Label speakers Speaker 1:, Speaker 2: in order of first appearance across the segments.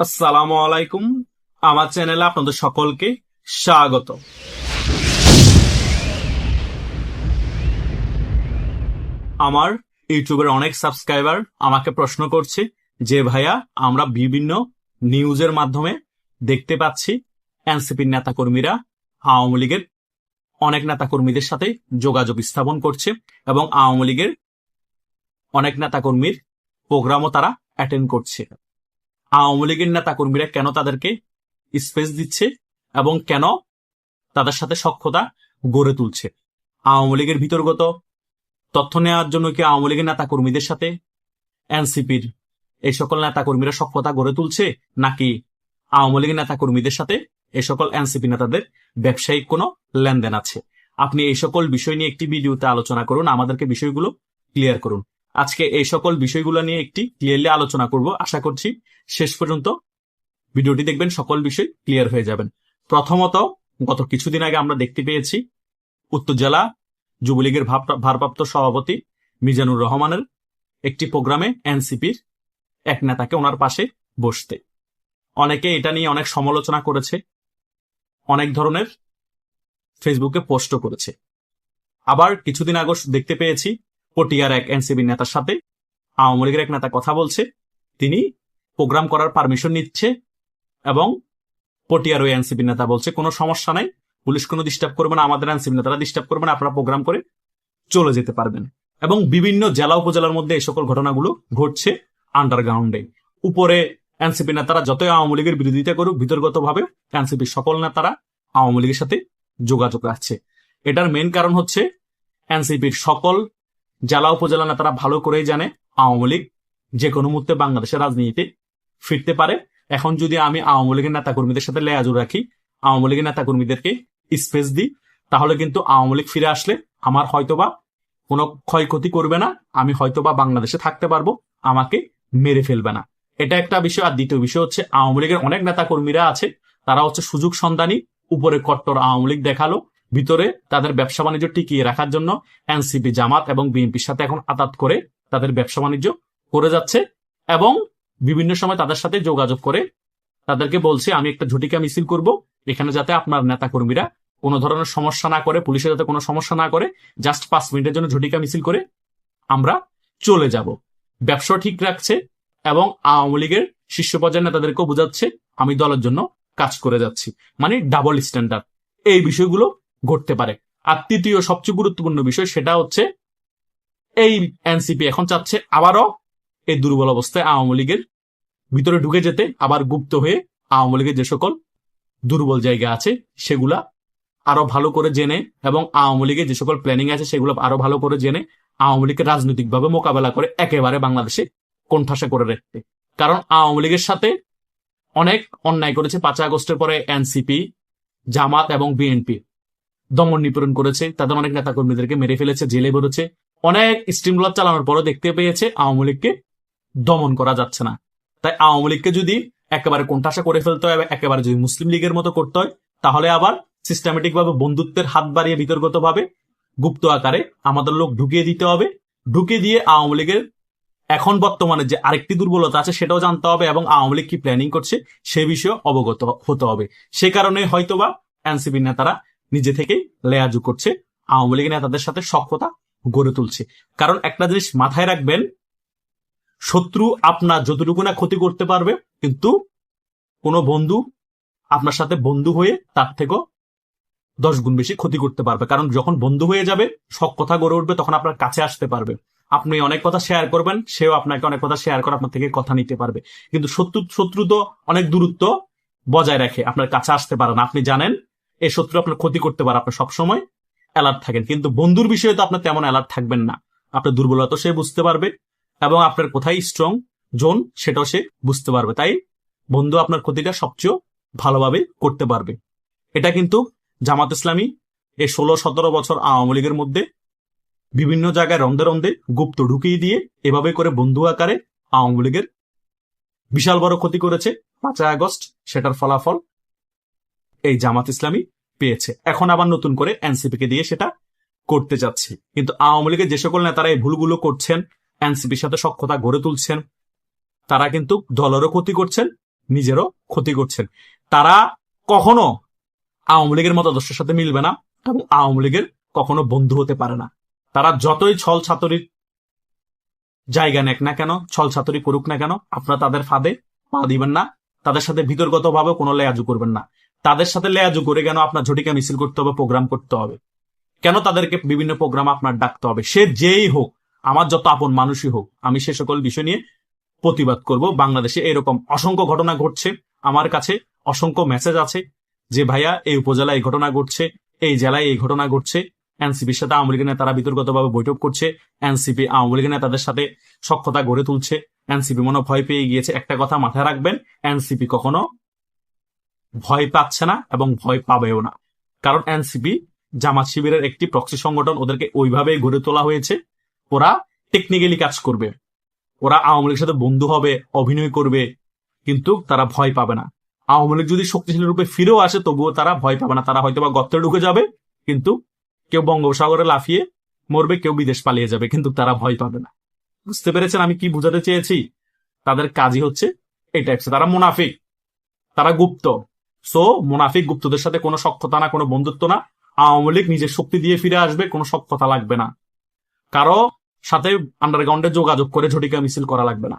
Speaker 1: আসসালামু আলাইকুম। আমার চ্যানেলে আপনাদের সকলকে স্বাগত। আমার ইউটিউবের অনেক সাবস্ক্রাইবার আমাকে প্রশ্ন করছে যে ভাইয়া, আমরা বিভিন্ন নিউজের মাধ্যমে দেখতে পাচ্ছি এনসিপির নেতাকর্মীরা আওয়ামী লীগের অনেক নেতাকর্মীদের সাথে যোগাযোগ স্থাপন করছে এবং আওয়ামী লীগের অনেক নেতাকর্মীর প্রোগ্রামও তারা অ্যাটেন্ড করছে। আওয়ামী লীগের নেতাকর্মীরা কেন তাদেরকে স্পেস দিচ্ছে এবং কেন তাদের সাথে সখ্যতা গড়ে তুলছে? আওয়ামী লীগের ভিতরগত তথ্য নেওয়ার জন্য কি আওয়ামী লীগের নেতাকর্মীদের সাথে এনসিপির এই সকল নেতাকর্মীরা সখ্যতা গড়ে তুলছে, নাকি আওয়ামী লীগের নেতাকর্মীদের সাথে এই সকল এনসিপি নেতাদের ব্যবসায়িক কোনো লেনদেন আছে? আপনি এই সকল বিষয় নিয়ে একটি ভিডিওতে আলোচনা করুন, আমাদেরকে বিষয়গুলো ক্লিয়ার করুন। আজকে এই সকল বিষয়গুলো নিয়ে একটি ক্লিয়ারলি আলোচনা করব। আশা করছি শেষ পর্যন্ত ভিডিওটি দেখবেন, সকল বিষয় ক্লিয়ার হয়ে যাবেন। প্রথমত, গত কিছুদিন আগে আমরা দেখতে পেয়েছি উত্তর জেলা যুবলীগের ভারপ্রাপ্ত সভাপতি মিজানুর রহমানের একটি প্রোগ্রামে এনসিপির এক নেতাকে ওনার পাশে বসতে, অনেকে এটা নিয়ে অনেক সমালোচনা করেছে, অনেক ধরনের ফেসবুকে পোস্টও করেছে। আবার কিছুদিন আগে দেখতে পেয়েছি পটিয়ার এক এনসিপি নেতার সাথে আওয়ামী লীগের এক নেতা কথা বলছে, তিনি প্রোগ্রাম করার পারমিশন নিচ্ছে এবং পটিয়ার ওই এনসিপি নেতা বলছে কোনো সমস্যা নাই, পুলিশ কোনো ডিস্টার্ব করবে না, আমাদের এনসিপি নেতারা ডিস্টার্ব করবে না, আপনারা প্রোগ্রাম করে চলে যেতে পারবেন। এবং বিভিন্ন জেলা উপজেলার মধ্যে এই সকল ঘটনাগুলো ঘটছে আন্ডারগ্রাউন্ডে। উপরে এনসিপি নেতারা যতই আওয়ামী লীগের বিরোধিতা করুক, ভিতরগত ভাবে এনসিপির সকল নেতারা আওয়ামী লীগের সাথে যোগাযোগ রাখছে। এটার মেন কারণ হচ্ছে এনসিপির সকল জেলা উপজেলা নেতারা ভালো করেই জানে আওয়ামী লীগ যে কোনো মুহূর্তে বাংলাদেশের রাজনীতিতে ফিরতে পারে। এখন যদি আমি আওয়ামী লীগের নেতাকর্মীদের সাথে লেয়াজুর রাখি, আওয়ামী লীগের নেতাকর্মীদেরকে স্পেস দিই, তাহলে কিন্তু আওয়ামী লীগ ফিরে আসলে আমার হয়তোবা কোনো ক্ষয়ক্ষতি করবে না, আমি হয়তোবা বাংলাদেশে থাকতে পারবো, আমাকে মেরে ফেলবে না। এটা একটা বিষয়। আর দ্বিতীয় বিষয় হচ্ছে আওয়ামী লীগের অনেক নেতাকর্মীরা আছে, তারা হচ্ছে সুযোগ সন্ধানী। উপরে কট্টর আওয়ামী লীগ দেখালো, ভিতরে তাদের ব্যবসা বাণিজ্য টিকিয়ে রাখার জন্য এনসিপি, জামাত এবং বিএনপির সাথে এখন আতাত করে তাদের ব্যবসা বাণিজ্য করে যাচ্ছে এবং বিভিন্ন সময় তাদের সাথে যোগাযোগ করে তাদেরকে বলছে আমি একটা ঝটিকা মিছিল করব, এখানে যাতে আপনার নেতাকর্মীরা কোনো ধরনের সমস্যা না করে, পুলিশের যাতে কোনো সমস্যা না করে, জাস্ট 5 মিনিটের জন্য ঝটিকা মিছিল করে আমরা চলে যাব। ব্যবসা ঠিক রাখছে এবং আওয়ামী লীগের শীর্ষ পর্যায়ের নেতাদেরকেও বোঝাচ্ছে আমি দলের জন্য কাজ করে যাচ্ছি। মানে ডাবল স্ট্যান্ডার্ড, এই বিষয়গুলো ঘটতে পারে। আর তৃতীয় সবচেয়ে গুরুত্বপূর্ণ বিষয় সেটা হচ্ছে এই এনসিপি এখন চাচ্ছে আবারও এই দুর্বল অবস্থায় আওয়ামী লীগের ভিতরে ঢুকে যেতে, আবার গুপ্ত হয়ে আওয়ামী লীগের যে সকল দুর্বল জায়গা আছে সেগুলা আরো ভালো করে জেনে এবং আওয়ামী লীগের যে সকল প্ল্যানিং আছে সেগুলো আরো ভালো করে জেনে আওয়ামী লীগকে রাজনৈতিকভাবে মোকাবেলা করে একেবারে বাংলাদেশে কোণঠাসা করে রাখতে। কারণ আওয়ামী লীগের সাথে অনেক অন্যায় করেছে 5 আগস্টের পরে এনসিপি, জামাত এবং বিএনপি দমন নিপীড়ন করেছে, তাদের অনেক নেতাকর্মীদেরকে মেরে ফেলেছে, জেলে ভরেছে, অনেক স্টিমুলার চালানোর পরও দেখতে পেয়েছে আওয়ামী লীগকে দমন করা যাচ্ছে না। তাই আওয়ামী লীগকে যদি একেবারে কোণঠাসা করে ফেলতে হয়, একেবারে যদি মুসলিম লীগের মতো করতে হয়, তাহলে আবার সিস্টেমেটিক ভাবে বন্ধুত্বের হাত বাড়িয়ে বিতর্গত ভাবে গুপ্ত আকারে আমাদের লোক ঢুকিয়ে দিতে হবে। ঢুকিয়ে দিয়ে আওয়ামী লীগের এখন বর্তমানে যে আরেকটি দুর্বলতা আছে সেটাও জানতে হবে এবং আওয়ামী লীগ কি প্ল্যানিং করছে সে বিষয়ে অবগত হতে হবে। সে কারণে হয়তোবা এনসিপি নেতারা নিজে থেকেই লেয়াজু করছে, আওয়ামী লীগের নেতাদের সাথে সখ্যতা গড়ে তুলছে। কারণ একটা জিনিস মাথায় রাখবেন, শত্রু আপনার যতটুকু না ক্ষতি করতে পারবে, কিন্তু কোনো বন্ধু আপনার সাথে বন্ধু হয়ে তার থেকেও 10 গুণ বেশি ক্ষতি করতে পারবে। কারণ যখন বন্ধু হয়ে যাবে, সখ্যতা গড়ে উঠবে, তখন আপনার কাছে আসতে পারবে, আপনি অনেক কথা শেয়ার করবেন, সেও আপনাকে অনেক কথা শেয়ার করে আপনার থেকে কথা নিতে পারবে। কিন্তু শত্রু তো অনেক দূরত্ব বজায় রাখে, আপনার কাছে আসতে পারে না। আপনি জানেন এই শত্রু আপনার ক্ষতি করতে পারে, আপনি সবসময় অ্যালার্ট থাকেন। কিন্তু বন্ধুর বিষয়ে তো আপনার তেমন অ্যালার্ট থাকবেন না, আপনার দুর্বলতা সে বুঝতে পারবে এবং আপনার কোথায় স্ট্রং জোন সেটাও সে বুঝতে পারবে। তাই বন্ধু আপনার ক্ষতিটা সবচেয়ে ভালোভাবে করতে পারবে। এটা কিন্তু জামাত ইসলামী এই 16-17 বছর আওয়ামী লীগের মধ্যে বিভিন্ন জায়গায় রন্ধে রন্ধে গুপ্ত ঢুকিয়ে দিয়ে এভাবে করে বন্ধু আকারে আওয়ামী লীগের বিশাল বড় ক্ষতি করেছে। 5 আগস্ট সেটার ফলাফল এই জামাত ইসলামী পেয়েছে। এখন আবার নতুন করে এনসিপি কে দিয়ে সেটা করতে যাচ্ছে। কিন্তু আওয়ামী লীগের যে সকল নেতারা এই ভুলগুলো করছেন, এনসিপির সাথে সখ্যতা গড়ে তুলছেন, তারা কিন্তু দলেরও ক্ষতি করছেন, নিজেরও ক্ষতি করছেন। তারা কখনো আওয়ামী লীগের মতাদর্শের সাথে মিলবে না এবং আওয়ামী লীগের কখনো বন্ধু হতে পারে না। তারা যতই ছল ছাতরির জায়গা নেক না কেন, ছল ছাতরি করুক না কেন, আপনারা তাদের ফাঁদে পা দিবেন না। তাদের সাথে বিতর্কত ভাবে কোনো লেয়াজু করবেন না। তাদের সাথে লেয়াজু করে কেন আপনার ঝটিকা মিছিল করতে হবে, প্রোগ্রাম করতে হবে, কেন তাদেরকে বিভিন্ন প্রোগ্রাম আপনার ডাকতে হবে? সে যেই হোক, আমার যত আপন মানুষই হোক, আমি সে সকল বিষয় নিয়ে প্রতিবাদ করব। বাংলাদেশে এরকম অসংখ্য ঘটনা ঘটছে, আমার কাছে অসংখ্য মেসেজ আছে যে ভাইয়া এই উপজেলায় এই ঘটনা ঘটছে, এই জেলায় এই ঘটনা ঘটছে, এনসিপির সাথে আওয়ামী লীগের নেতারা বিতর্কতভাবে বৈঠক করছে, এনসিপি আওয়ামী লীগের নেতাদের সাথে সখ্যতা গড়ে তুলছে, এনসিপি মনে ভয় পেয়ে গিয়েছে। একটা কথা মাথায় রাখবেন, এনসিপি কখনো ভয় পাচ্ছে না এবং ভয় পাবেও না। কারণ এনসিপি জামাত শিবিরের একটি প্রক্সি সংগঠন, ওদেরকে ওইভাবেই গড়ে তোলা হয়েছে। ওরা টেকনিক্যালি কাজ করবে, ওরা আওয়ামী লীগের সাথে বন্ধু হবে, অভিনয় করবে, কিন্তু তারা ভয় পাবে না। আওয়ামী লীগ যদি শক্তিশালী রূপে ফিরেও আসে, তবুও তারা ভয় পাবে না। তারা হয়তো বা গর্তে ঢুকে যাবে, কিন্তু কেউ বঙ্গোপসাগরে লাফিয়ে মরবে, কেউ বিদেশ পালিয়ে যাবে, কিন্তু তারা ভয় পাবে না। বুঝতে পেরেছেন আমি কি বোঝাতে চেয়েছি? তাদের কাজই হচ্ছে এই টাইপস। তারা মুনাফিক, তারা গুপ্ত। সো মুনাফিক গুপ্তদের সাথে কোনো সখ্যতা না, কোনো বন্ধুত্ব না। আওয়ামী লীগ নিজের শক্তি দিয়ে ফিরে আসবে, কোনো সখ্যতা লাগবে না। কারো সাথে আন্ডারগ্রাউন্ডে যোগাযোগ করে ঝটিকা মিছিল করা লাগবে না।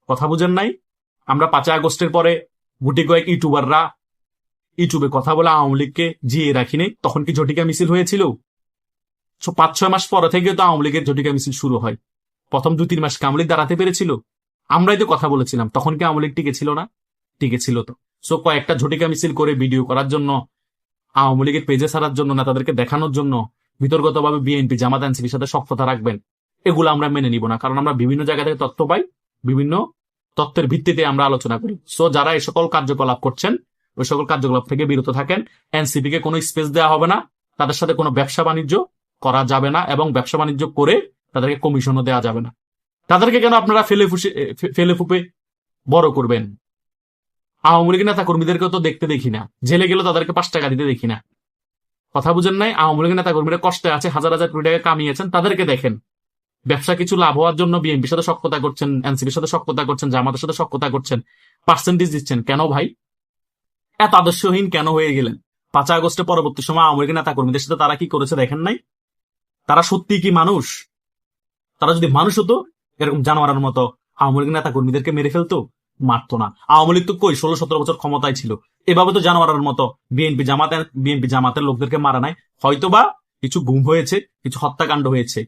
Speaker 1: কথা বুঝেন নাই? আমরা 5 আগস্টের পরে গুটি কয়েক ইউটিউবাররা ইউটিউবে কথা বলে আওয়ামী লীগকে জিয়ে রাখিনি, তখন কি ঝটিকা মিছিল হয়েছিল? 5-6 মাস পরে থেকে তো আওয়ামী লীগের ঝটিকা মিছিল শুরু হয়। প্রথম 2-3 মাস কি আওয়ামী লীগ দাঁড়াতে পেরেছিল? আমরাই তো কথা বলেছিলাম, তখন কি আওয়ামী লীগ টিকে ছিল না? টিকে ছিল তো। সো কয়েকটা ঝটিকা মিছিল করে ভিডিও করার জন্য, আওয়ামী লীগের পেজে ছাড়ার জন্য না, তাদেরকে দেখানোর জন্য বিতর্কতভাবে বিএনপি জামাত এনসিপির সাথে সখ্যতা রাখবেন, এগুলো আমরা মেনে নিব না। কারণ আমরা বিভিন্ন জায়গা থেকে তথ্য পাই, বিভিন্ন তথ্যের ভিত্তিতে আমরা আলোচনা করি। সো যারা এই সকল কার্যকলাপ করছেন, ওই সকল কার্যকলাপ থেকে বিরত থাকেন। এনসিপি কে কোনো স্পেস দেওয়া হবে না, তাদের সাথে কোনো ব্যবসা বাণিজ্য করা যাবে না, এবং ব্যবসা বাণিজ্য করে তাদেরকে কমিশনও দেওয়া যাবে না। তাদেরকে কেন আপনারা ফেলে ফুপে বড় করবেন? আওয়ামী লীগের নেতা কর্মীদেরকেও তো দেখতে দেখি না, জেলে গেলেও তাদেরকে 5 টাকা দিতে দেখি না। কথা বুঝেন নাই? আওয়ামী লীগের নেতা কর্মীরা কষ্টে আছে, হাজার হাজার কোটি টাকা কামিয়েছেন, তাদেরকে দেখেন। ব্যবসা কিছু লাভ হওয়ার জন্য বিএনপির সাথে সখ্যতা করছেন, এনসিপির সাথে সখ্যতা করছেন, জামাতের সাথে সখ্যতা করছেন, পার্সেন্টেজ দিচ্ছেন। কেন ভাই এত আদর্শহীন কেন হয়ে গেলেন? 5 আগস্টের পরবর্তী সময় আওয়ামী লীগের নেতা কর্মীদের সাথে তারা কি করেছে দেখেন নাই? তারা সত্যি কি মানুষ? তারা যদি মানুষ হতো, এরকম জানোয়ারের মতো আওয়ামী লীগের নেতা কর্মীদেরকে মেরে ফেলতো? মারতো না। আওয়ামী লীগ তো কই 16-17 বছর ক্ষমতায় ছিল, এভাবে তো জানোয়ারের মতো বিএনপি জামাতের লোকদেরকে মারা নাই। হয়তোবা কিছু গুম হয়েছে, কিছু হত্যাকাণ্ড হয়েছে,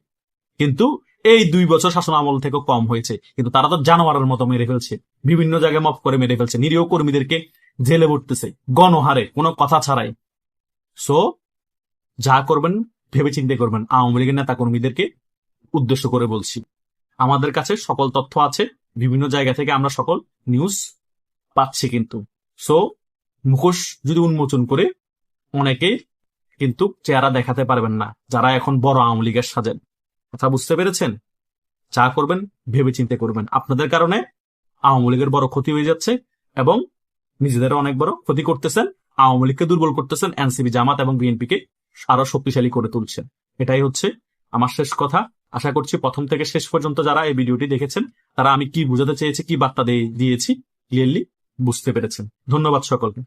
Speaker 1: কিন্তু এই 2 বছর শাসন আমল থেকে কম হয়েছে। কিন্তু তারা তো জানোয়ারের মতো মেরে ফেলছে, বিভিন্ন জায়গায় মফ করে মেরে ফেলছে, নিরীহ কর্মীদেরকে জেলে ভরতেছে গণহারে, কোনো কথা ছাড়াই। সো যা করবেন ভেবে চিন্তে করবেন। আওয়ামী লীগের নেতা কর্মীদেরকে উদ্দেশ্য করে বলছি, আমাদের কাছে সকল তথ্য আছে, বিভিন্ন জায়গা থেকে আমরা সকল নিউজ পাচ্ছি। কিন্তু সো মুখোশ যদি উন্মোচন করে অনেকে কিন্তু চেহারা দেখাতে পারবেন না, যারা এখন বড় আওয়ামী লীগের সাজেন। কথা বুঝতে পেরেছেন? যা করবেন ভেবে চিন্তে করবেন। আপনাদের কারণে আওয়ামী লীগের বড় ক্ষতি হয়ে যাচ্ছে এবং নিজেদের অনেক বড় ক্ষতি করতেছেন। আওয়ামী লীগকে দুর্বল করতেছেন, এনসিপি জামাত এবং বিএনপিকে আরো শক্তিশালী করে তুলছেন। এটাই হচ্ছে আমার শেষ কথা। আশা করছি প্রথম থেকে শেষ পর্যন্ত যারা এই ভিডিওটি দেখেছেন, তারা আমি কি বোঝাতে চেয়েছি, কি বার্তা দিয়েছি, ক্লিয়ারলি বুঝতে পেরেছেন। ধন্যবাদ সকলকে।